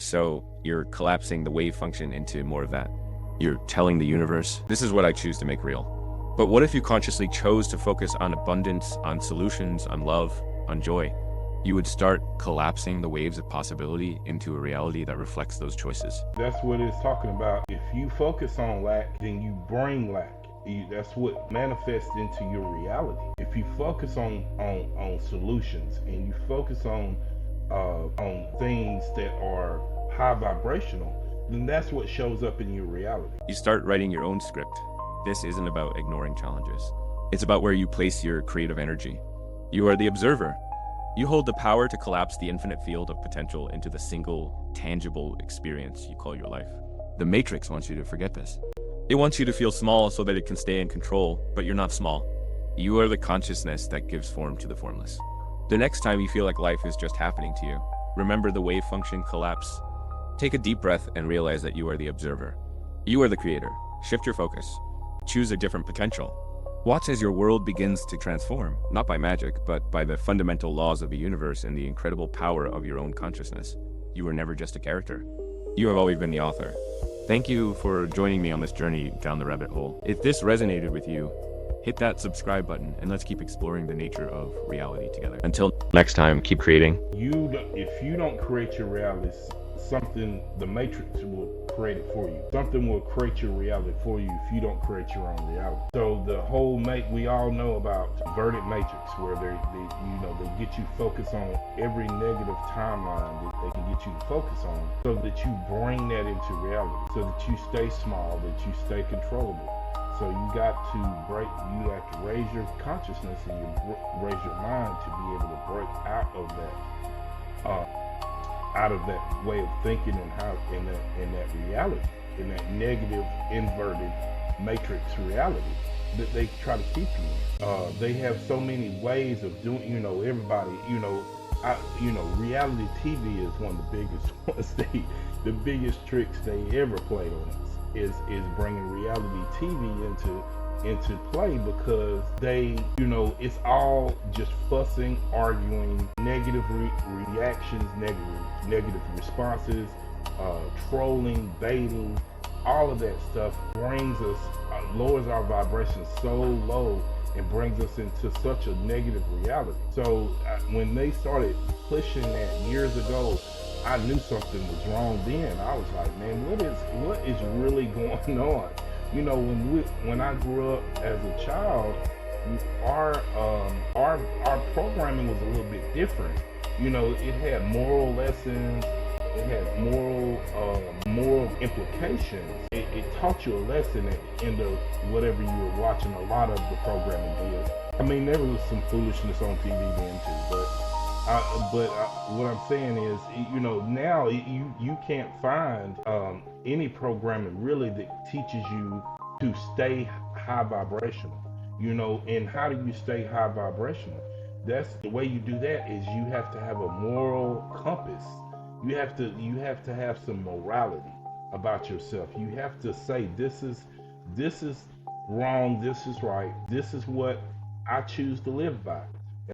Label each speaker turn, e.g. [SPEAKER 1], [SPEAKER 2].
[SPEAKER 1] So you're collapsing the wave function into more of that. You're telling the universe, this is what I choose to make real. But what if you consciously chose to focus on abundance, on solutions, on love, on joy? You would start collapsing the waves of possibility into a reality that reflects those choices.
[SPEAKER 2] That's what it's talking about. If you focus on lack, then you bring lack. That's what manifests into your reality. If you focus on solutions and you focus on things that are high vibrational, then that's what shows up in your reality.
[SPEAKER 1] You start writing your own script. This isn't about ignoring challenges. It's about where you place your creative energy. You are the observer. You hold the power to collapse the infinite field of potential into the single, tangible experience you call your life. The Matrix wants you to forget this. It wants you to feel small so that it can stay in control, but you're not small. You are the consciousness that gives form to the formless. The next time you feel like life is just happening to you, remember the wave function collapse. Take a deep breath and realize that you are the observer. You are the creator. Shift your focus. Choose a different potential. Watch as your world begins to transform, not by magic, but by the fundamental laws of the universe and the incredible power of your own consciousness. You were never just a character. You have always been the author. Thank you for joining me on this journey down the rabbit hole. If this resonated with you, hit that subscribe button and let's keep exploring the nature of reality together. Until next time, keep creating.
[SPEAKER 2] If you don't create your reality, something, the Matrix will create it for you. Something will create your reality for you if you don't create your own reality. So the whole we all know about inverted matrix, where they get you focused on every negative timeline that they can get you to focus on, so that you bring that into reality, so that you stay small, that you stay controllable. So you have to raise your consciousness and raise your mind to be able to break out of that way of thinking and how in that reality, in that negative inverted matrix reality that they try to keep you in. They have so many ways of doing, everybody, reality TV is one of the biggest ones. The biggest tricks they ever played on us is bringing reality TV into play, because they, it's all just fussing, arguing, negative reactions, negative responses, trolling, baiting. All of that stuff brings us, lowers our vibration so low and brings us into such a negative reality. So when they started pushing that years ago, I knew something was wrong then. I was like, man, what is really going on? When I grew up as a child, our programming was a little bit different. It had moral lessons, it had moral implications. It taught you a lesson at the end of whatever you were watching. A lot of the programming is. I mean, there was some foolishness on TV then too, but what I'm saying is, now you can't find any programming really that teaches you to stay high vibrational. And how do you stay high vibrational? That's the way you do that is you have to have a moral compass. You have to have some morality about yourself. You have to say, this is wrong, this is right, this is what I choose to live by.